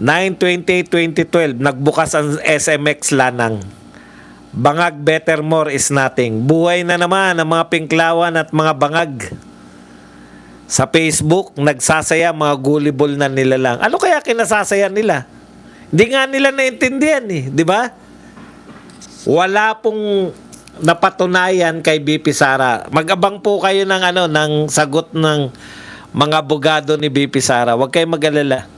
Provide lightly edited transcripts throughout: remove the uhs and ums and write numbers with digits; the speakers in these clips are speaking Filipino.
9/28/2012, nagbukas ang SMX Lanang. Bangag better more is nothing. Buhay na naman ang mga pinklawan at mga bangag. Sa Facebook, nagsasaya mga gullible na nila lang. Ano kaya kinasasaya nila? Hindi nga nila naintindihan di ba? Wala pong napatunayan kay BP Sara. Mag-abang po kayo ng sagot ng mga abogado ni BP Sara. Huwag kayong mag-alala.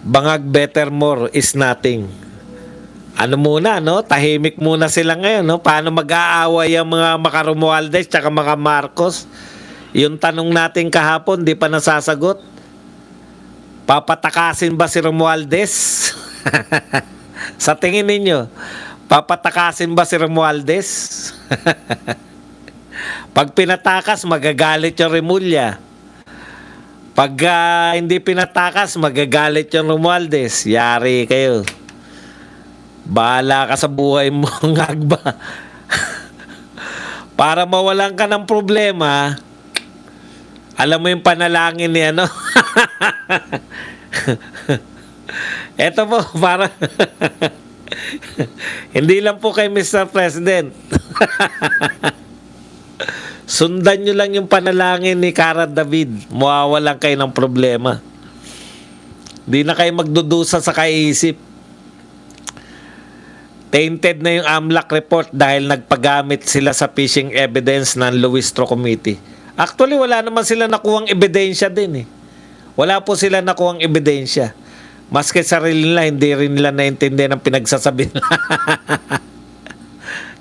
Bangag better more is nothing. Ano muna, tahimik muna sila ngayon, paano mag-aaway ang mga Romualdez tsaka mga Marcos? Yung tanong natin kahapon, di pa nasasagot. Papatakasin ba si Romualdez? Sa tingin ninyo, papatakasin ba si Romualdez? Pag pinatakas, magagalit yung Remulla. Pag hindi pinatakas, magagalit yung Romualdez. Yari kayo. Bahala ka sa buhay mo, ngagba. Para mawalan ka ng problema, alam mo yung panalangin ni Eto po, para hindi lang po kay Mr. President. Sundan nyo lang yung panalangin ni Cara David. Mawawalan kayo ng problema. Di na kayo magdudusa sa kaisip. Tainted na yung AMLAC report dahil nagpagamit sila sa phishing evidence ng Luistro Committee. Actually, wala naman sila nakuhang ebidensya din Wala po sila nakuhang ebidensya. Maski sarili nila, hindi rin nila naintindihan ang pinagsasabi nila.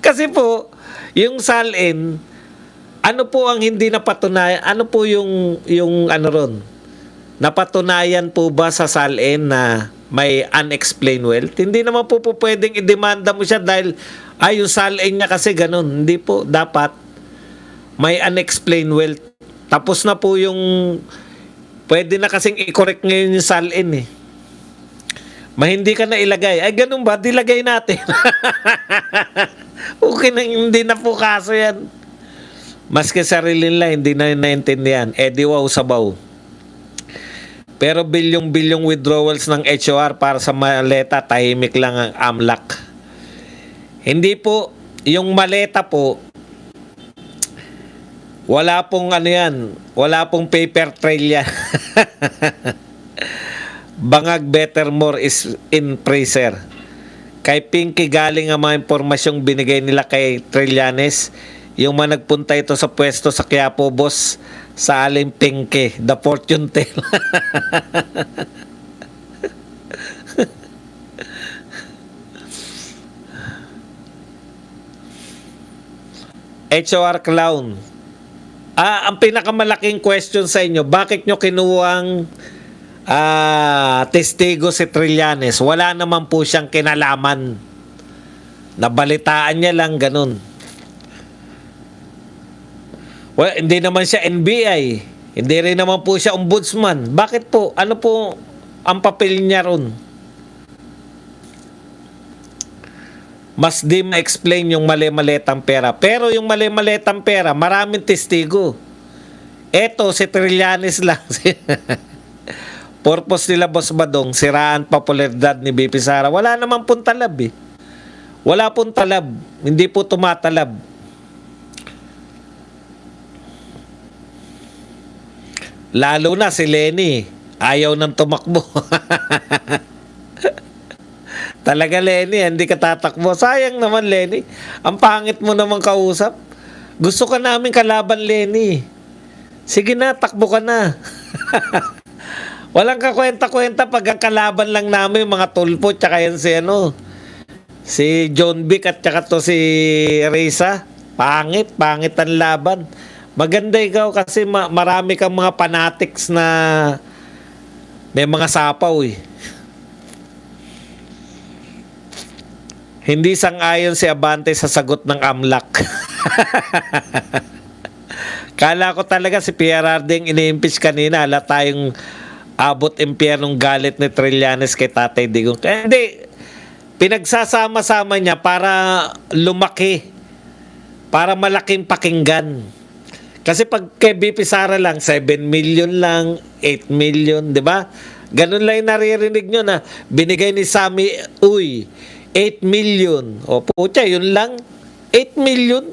Kasi po, yung SALN, ano po ang hindi napatunayan? Ano po yung ron? Napatunayan po ba sa SALN na may unexplained wealth? Hindi naman po pwedeng i-demanda mo siya dahil yung SALN niya kasi ganun. Hindi po. Dapat may unexplained wealth. Tapos na po yung pwede na kasing i-correct ngayon yung SALN hindi ka na ilagay. Ay, ganun ba? Dilagay natin. Okay na, hindi na po kaso yan. Maski sarili nila, hindi na naintindihan. Di wow sabaw. Pero bilyong-bilyong withdrawals ng HOR para sa maleta, tahimik lang ang AMLAC. Hindi po, yung maleta po, wala pong wala pong paper trail yan. Bangag better more is in freezer. Kay Pinky galing ang mga impormasyong binigay nila kay Trillanes. Yung mga nagpunta ito sa pwesto sa Quiapo, boss, sa aling Pinky, the fortune teller. HOR clown. Ang pinakamalaking question sa inyo, bakit nyo kinuwang testigo si Trillanes? Wala naman po siyang kinalaman. Nabalitaan niya lang ganun. Well, hindi naman siya NBI. Hindi rin naman po siya ombudsman. Bakit po? Ano po ang papel niya ron? Mas di ma-explain yung mali-malitang pera. Pero yung mali-malitang pera, maraming testigo. Eto, si Trillanes lang. Purpose nila, Boss Badong, siraan popularidad ni BP Sara. Wala naman pong talab Wala pong talab. Hindi po tumatalab. Lalo na si Lenny. Ayaw nang tumakbo. Talaga, Lenny, hindi ka tatakbo. Sayang naman, Lenny. Ang pangit mo naman kausap. Gusto ka namin kalaban, Lenny. Sige na, takbo ka na. Walang kakwenta-kwenta pag ang kalaban lang namin mga tulpo tsaka yan si John Vic at tsaka to si Reza. Pangit ang laban. Maganda ikaw kasi marami kang mga fanatics na may mga sapaw Hindi sang-ayon si Abante sa sagot ng AMLAC. Kala ko talaga si PRRD ang ini-impeach kanina. Ala tayong abot impyernong galit ni Trillanes kay Tatay Digong. Hindi. Pinagsasama-sama niya para lumaki. Para malaking pakinggan. Kasi pag kay BP Sara lang, 7 million lang, 8 million, di ba? Ganun lang yung naririnig nyo na binigay ni Sammy Uy, 8 million. O putya, yun lang, 8 million.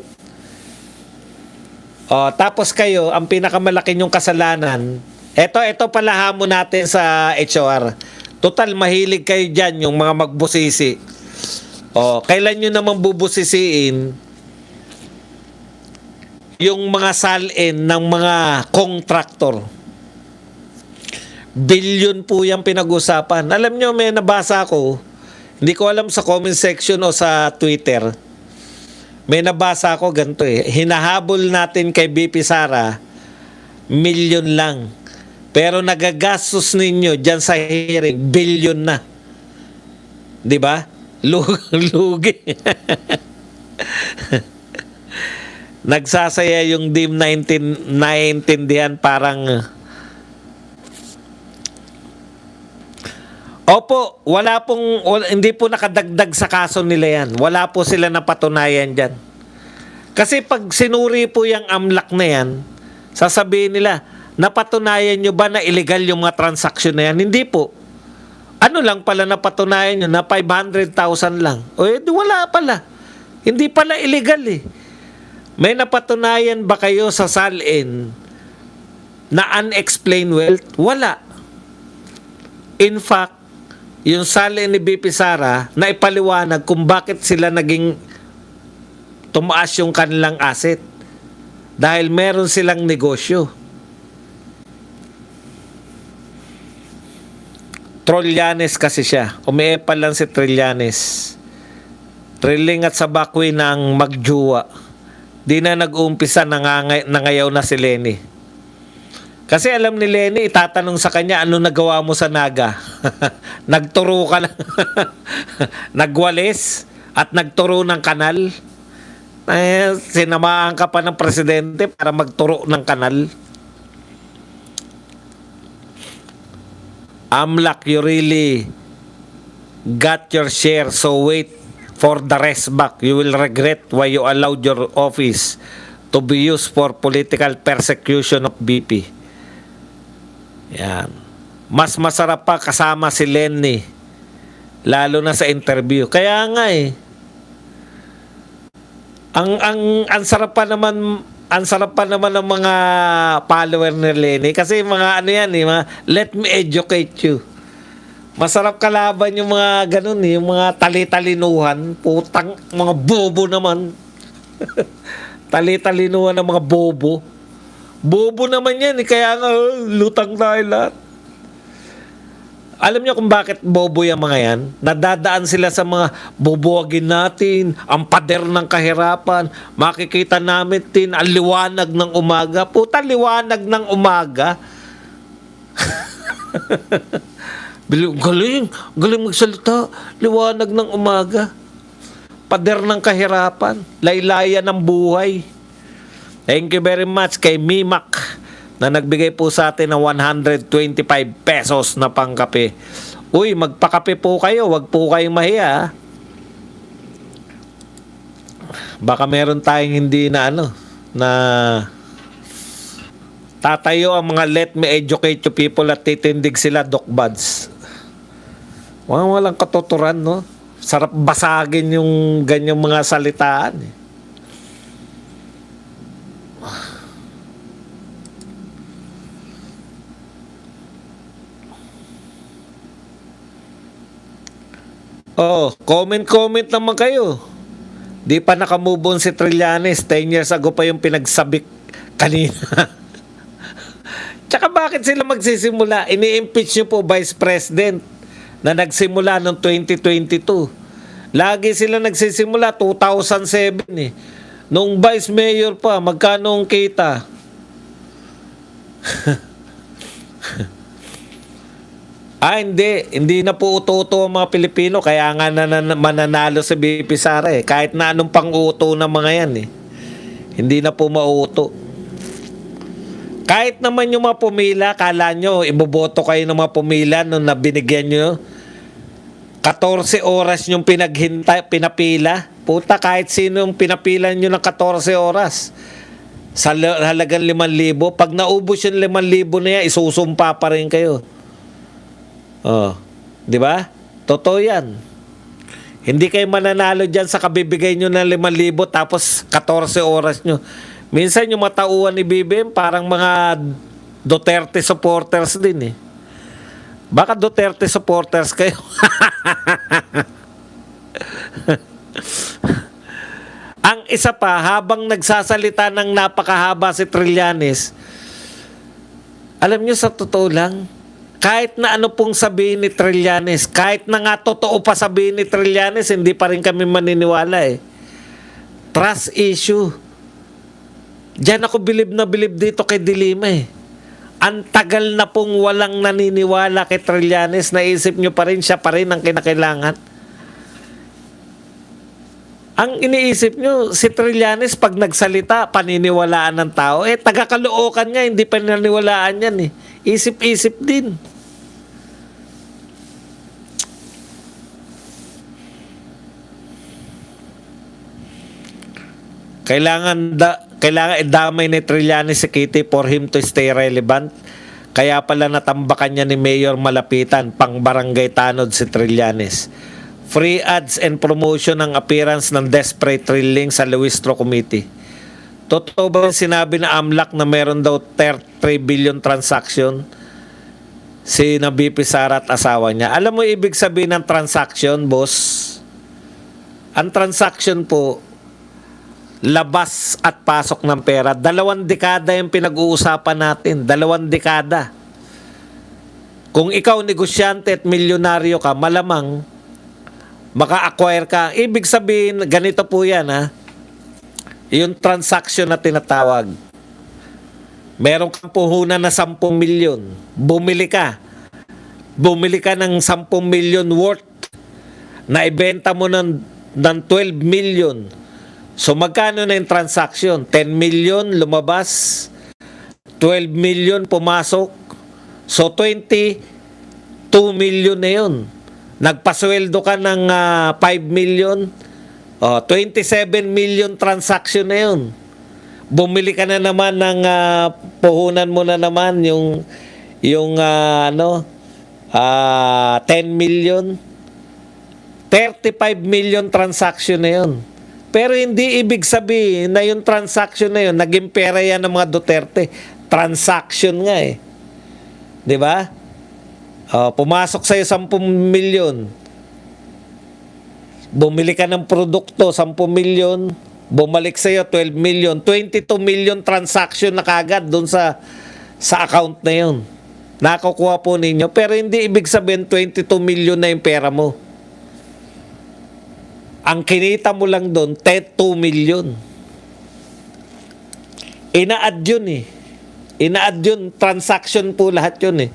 O, tapos kayo, ang pinakamalaki nyong kasalanan, ito pala hamon natin sa HOR. Total, mahilig kayo dyan, yung mga magbusisi. O, kailan nyo naman bubusisiin yung mga salin ng mga contractor? Billion po yung pinag-usapan. Alam nyo, may nabasa ko, hindi ko alam sa comment section o sa Twitter, may nabasa ko ganito hinahabol natin kay BP Sara, million lang. Pero nagagastos ninyo dyan sa hearing, billion na. Di ba? Lugi. Nagsasaya yung DIM naintindihan parang opo, hindi po nakadagdag sa kaso nila yan. Wala po sila napatunayan dyan. Kasi pag sinuri po yung AMLAC na yan, sasabihin nila, napatunayan nyo ba na illegal yung mga transaksyon na yan? Hindi po. Ano lang pala napatunayan nyo na 500,000 lang? O edi wala pala. Hindi pala illegal eh. May napatunayan ba kayo sa salin na unexplained wealth? Wala. In fact, yung salin ni BP Sara na ipaliwanag kung bakit sila naging tumaas yung kanilang asset. Dahil meron silang negosyo. Trillanes kasi siya. Umiepal lang si Trillanes. Trilling at Sabakwi ng magjuwa. Di na nag-uumpisa, nangayaw na si Lenny. Kasi alam ni Lenny, itatanong sa kanya, ano nagawa mo sa Naga? Nagturo ka lang. Nagwalis at nagturo ng kanal. Sinamahan ka pa ng presidente para magturo ng kanal. AMLAC, you really got your share, so wait for the rest back. You will regret why you allowed your office to be used for political persecution of BP. Yan. Mas masarap pa kasama si Lenny, lalo na sa interview. Kaya nga ang sarap pa naman ng mga follower ni Lenny kasi mga ano yan mga let me educate you. Masarap kalaban yung mga ganun yung mga tali-talinuhan, putang mga bobo naman. Tali-talinuhan ng mga bobo. Bobo naman yan kaya nga lutang tayo lahat. Alam niyo kung bakit bobo yung mga yan? Nadadaan sila sa mga boboagin natin, ang pader ng kahirapan, makikita namin din ang liwanag ng umaga. Puta, liwanag ng umaga. Galing magsalita. Liwanag ng umaga. Pader ng kahirapan. Laylayan ng buhay. Thank you very much kay Mimak na nagbigay po sa atin ng 125 pesos na pangkape. Uy, magpakape po kayo. Huwag po kayong mahiya. Baka meron tayong hindi na na tatayo ang mga let me educate you people at titindig sila dokbads. Walang katuturan, no? Sarap basagin yung ganyang mga salitaan. Oh, comment naman kayo. Di pa nakamove on si Trillanes. 10 years ago pa yung pinagsabik kanina. Tsaka bakit sila magsisimula? Ini-impeach nyo po Vice President na nagsimula noong 2022. Lagi sila nagsisimula 2007 Nung Vice Mayor pa, magkano ang kita? Hindi na po uto-uto ang mga Pilipino kaya nga mananalo sa BP Sara kahit na anong pang-uto ng mga yan hindi na po mauto. Kahit naman yung mga pumila, kala nyo iboboto kayo ng mga pumila nung nabinigyan nyo 14 oras yung pinapila. Puta, kahit sino yung pinapila nyo ng 14 oras sa halagang 5,000. Pag naubos yung 5,000 na yan, isusumpa pa rin kayo. Oh, di ba? Totoo yan. Hindi kayo mananalo dyan sa kabibigay nyo ng 5,000 tapos 14 oras nyo. Minsan yung matauhan ni BBM parang mga Duterte supporters din eh. Baka Duterte supporters kayo. Ang isa pa, habang nagsasalita ng napakahaba si Trillanes, alam nyo sa totoo lang, kahit na ano pong sabihin ni Trillanes, kahit na nga totoo pa sabihin ni Trillanes, hindi pa rin kami maniniwala eh. Trust issue. Diyan ako bilib na bilib dito kay Dilima eh. Ang tagal na pong walang naniniwala kay Trillanes, naisip nyo pa rin, siya pa rin ang kinakailangan. Ang iniisip nyo, si Trillanes pag nagsalita, paniniwalaan ng tao. Eh, taga-Caloocan nga, hindi paniniwalaan yan eh. Isip-isip din. Kailangan idamay ni Trillanes si Kitty for him to stay relevant. Kaya pala natambakan niya ni Mayor Malapitan, pang barangay tanod si Trillanes. Free ads and promotion ng appearance ng Desperate Thrilling sa Luistro Committee. Totoo ba sinabi na AMLAC na meron daw 3 billion transaction si na BP Sara at asawa niya? Alam mo ibig sabihin ng transaction, boss? Ang transaction po, labas at pasok ng pera. 2 dekada yung pinag-uusapan natin. 2 dekada. Kung ikaw negosyante at milyonaryo ka, malamang maka-acquire ka. Ibig sabihin, ganito po yan ha. Yung transaction na tinatawag. Meron kang puhunan na 10 milyon. Bumili ka. Bumili ka ng 10 milyon worth. Na ibenta mo ng 12 million. So magkano na yung transaction? 10 million lumabas. 12 million pumasok. So 22 million na yun. Nagpasweldo ka ng 5 million, 27 million transaction na yun. Bumili ka na naman ng puhunan mo na naman yung 10 million, 35 million transaction na yun. Pero hindi ibig sabihin na yung transaction na yun, naging pera yan ng mga Duterte. Transaction nga eh. 'Di ba? Pumasok sa'yo 10 milyon. Bumili ka ng produkto, 10 milyon. Bumalik sa'yo 12 million. 22 million transaction na kagad doon sa account na yun. Nakukuha po ninyo. Pero hindi ibig sabihin 22 million na yung pera mo. Ang kinita mo lang doon, 2 million. Ina-add yun eh. Ina-add yun. Transaction po lahat yun eh.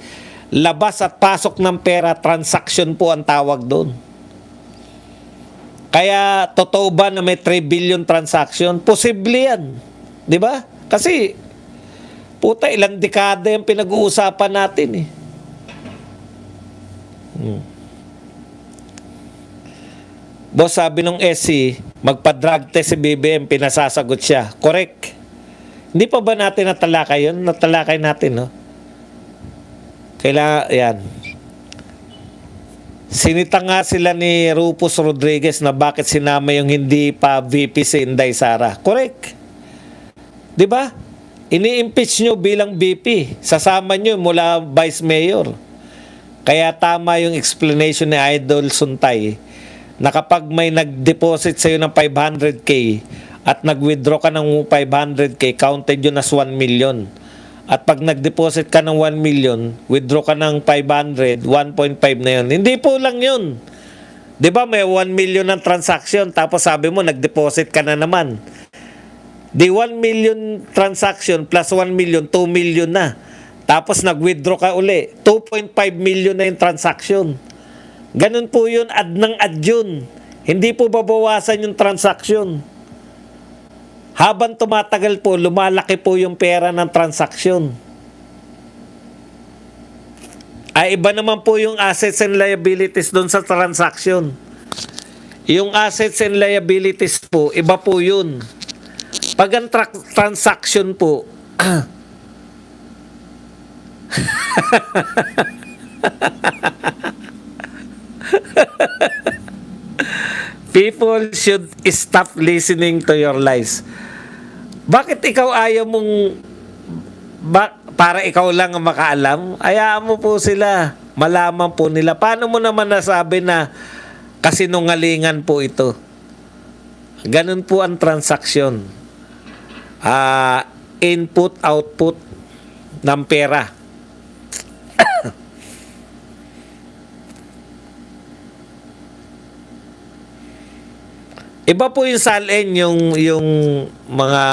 Labas at pasok ng pera, transaction po ang tawag doon. Kaya totoo ba na may 3 billion transaction? Posible yan. Di ba? Kasi puta, ilang dekada yung pinag-uusapan natin eh. Boss, sabi nung SC, magpa-drug test si BBM, pinasasagot siya. Correct. Hindi pa ba natin natalakay yun? Natalakay natin, no? Kailangan, yan. Sinita nga sila ni Rufus Rodriguez na bakit sinama yung hindi pa VP si Inday Sara. Correct. Di ba? Ini-impeach nyo bilang VP. Sasama nyo mula Vice Mayor. Kaya tama yung explanation ni Idol Suntay na kapag may nag-deposit sa'yo ng 500K at nag-withdraw ka ng 500K, counted yun as 1 million. At pag nag-deposit ka ng 1 million, withdraw ka ng 500, 1.5 na yun. Hindi po lang yun. Di ba may 1 million ng transaction, tapos sabi mo, nag-deposit ka na naman. Di 1 million transaction plus 1 million, 2 million na. Tapos nag-withdraw ka uli, 2.5 million na yung transaction. Ganun po yun, add ng add yun. Hindi po babawasan yung transaction. Habang tumatagal po, lumalaki po yung pera ng transaksyon. Ay, iba naman po yung assets and liabilities doon sa transaction. Yung assets and liabilities po, iba po yun. Pag ang transaction po, people should stop listening to your lies. Bakit ikaw ayaw mong para ikaw lang ang makaalam? Hayaan mo po sila. Malaman po nila. Paano mo naman nasabi na kasinungalingan po ito? Ganun po ang transaksyon. Input, output ng pera. Iba po yung SALN, yung mga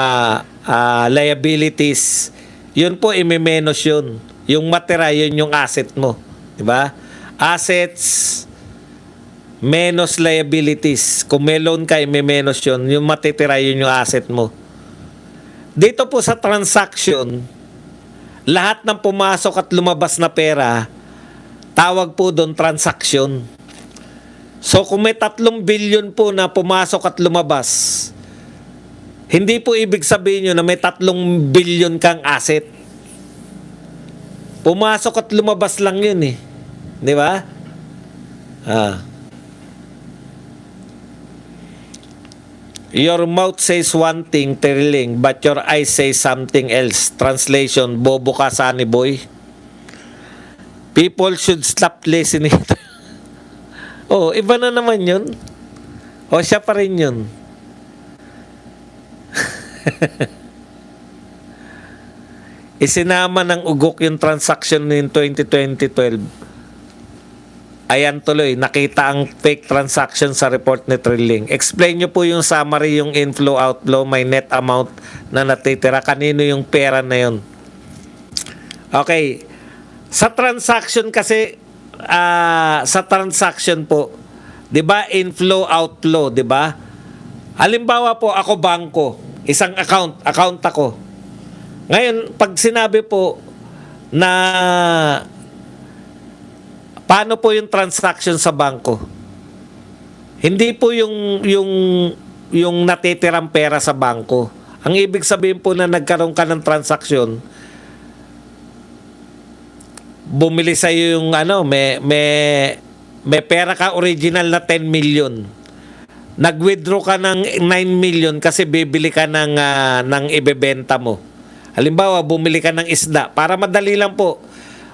liabilities. Yun po, imimenos yun. Yung matira, yun yung asset mo. Diba? Assets menos liabilities. Kung may loan ka, imimenos yun. Yung matitira, yun yung asset mo. Dito po sa transaction, lahat ng pumasok at lumabas na pera, tawag po doon transaction. So kung may 3 billion po na pumasok at lumabas, hindi po ibig sabihin nyo na may 3 billion kang asset. Pumasok at lumabas lang yun eh. Di ba? Your mouth says one thing, Teriling, but your eyes say something else. Translation, bobo ka, Sunny Boy. People should stop listening. Oh, iba na naman yun. O, siya pa rin yun. Isinama ng ugok yung transaction in 2012. Ayan tuloy, nakita ang fake transaction sa report ni Trilling. Explain nyo po yung summary, yung inflow, outflow, may net amount na natitira. Kanino yung pera na yun? Okay. Sa transaction kasi, sa transaction po, 'di ba, inflow outflow, 'di ba? Halimbawa po, ako bangko, isang account ako. Ngayon, pag sinabi po na paano po yung transaction sa bangko? Hindi po yung natitirang pera sa bangko. Ang ibig sabihin po na nagkaroon ka ng transaksyon, bumili sa iyo yung may pera ka original na 10 million. Nag-withdraw ka ng 9 million kasi bibili ka ng ibebenta mo. Halimbawa, bumili ka ng isda. Para madali lang po.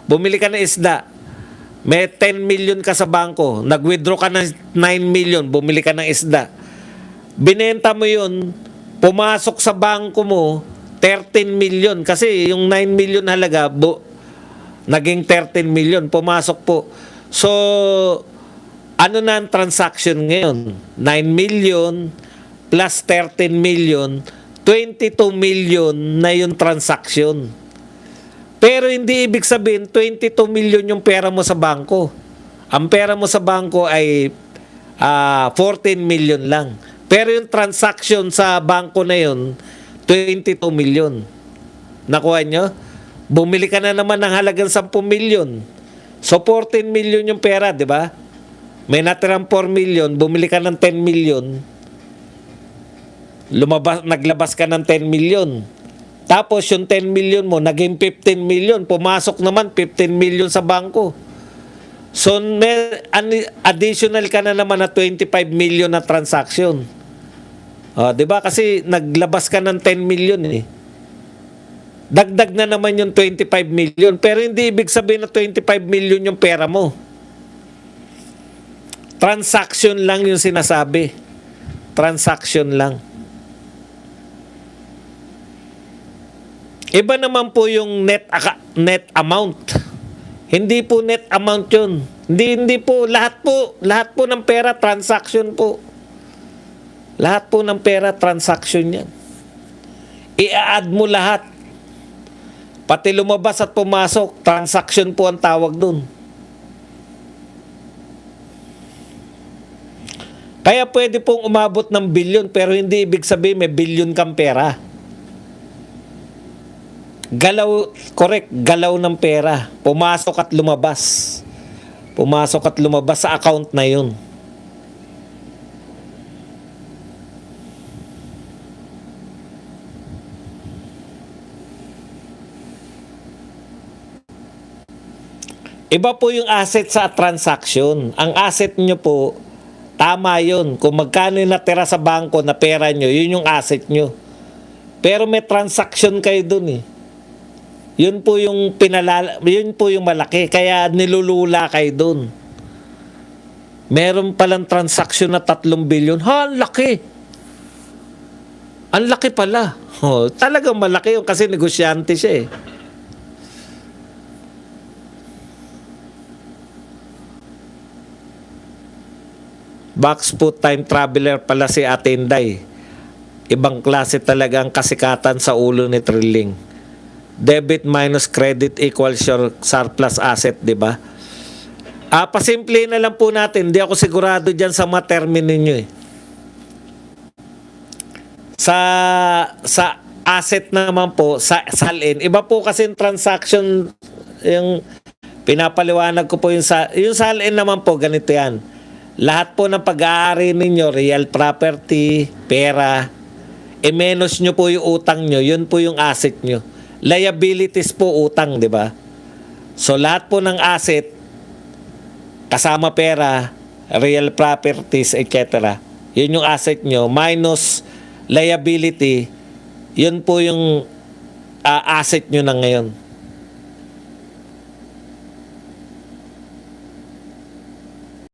Bumili ka ng isda. May 10 million ka sa bangko. Nag-withdraw ka ng 9 million. Bumili ka ng isda. Binenta mo yun. Pumasok sa bangko mo 13 million. Kasi yung 9 million halaga, naging 13 million. Pumasok po. So, ano na ang transaction ngayon? 9 million plus 13 million, 22 million na yung transaction. Pero hindi ibig sabihin 22 million yung pera mo sa bangko. Ang pera mo sa bangko ay 14 million lang. Pero yung transaction sa bangko na yun, 22 million. Nakuha nyo? Bumili ka na naman ng halagang 10 million. So 14 million yung pera, di ba? May natirang 4 million, bumili ka ng 10 million. Naglabas ka ng 10 million. Tapos yung 10 million mo, naging 15 million. Pumasok naman 15 million sa bangko. So may additional ka na naman na 25 million na transaction. Di ba? Kasi naglabas ka ng 10 million eh. Dagdag na naman yung 25 million. Pero hindi ibig sabihin na 25 million yung pera mo. Transaction lang yung sinasabi. Transaction lang. Iba naman po yung net amount. Hindi po net amount yun. Hindi po. Lahat po ng pera, transaction po. Lahat po ng pera, transaction yan. I-add mo lahat. Pati lumabas at pumasok, transaction po ang tawag dun. Kaya pwede pong umabot ng bilyon, pero hindi ibig sabihin may bilyon kang pera. Galaw ng pera. Pumasok at lumabas. Pumasok at lumabas sa account na yun. Iba po yung asset sa transaction. Ang asset nyo po, tama yun. Kung magkano yung natira sa bangko na pera nyo, yun yung asset nyo. Pero may transaction kayo dun eh. Yun po yung yun po yung malaki. Kaya nilulula kayo dun. Meron palang transaction na 3 billion. Ha, ang laki. Ang laki pala. Oh, talagang malaki yun kasi negosyante siya eh. Boxfoot time traveler pala si Atenday. Ibang klase talaga ang kasikatan sa ulo ni Trilling. Debit minus credit equals your surplus asset, di ba? Pasimple na lang po natin. Hindi ako sigurado dyan sa mga termino ninyo eh. Sa asset naman po, sa SALN, iba po kasi yung transaction, yung pinapaliwanag ko po yung SALN naman po, ganito yan. Lahat po ng pag-aari ninyo, real property, pera, menos nyo po yung utang nyo, yun po yung asset nyo. Liabilities po utang, di ba? So lahat po ng asset, kasama pera, real properties, etc. Yun yung asset nyo, minus liability, yun po yung asset nyo na ngayon.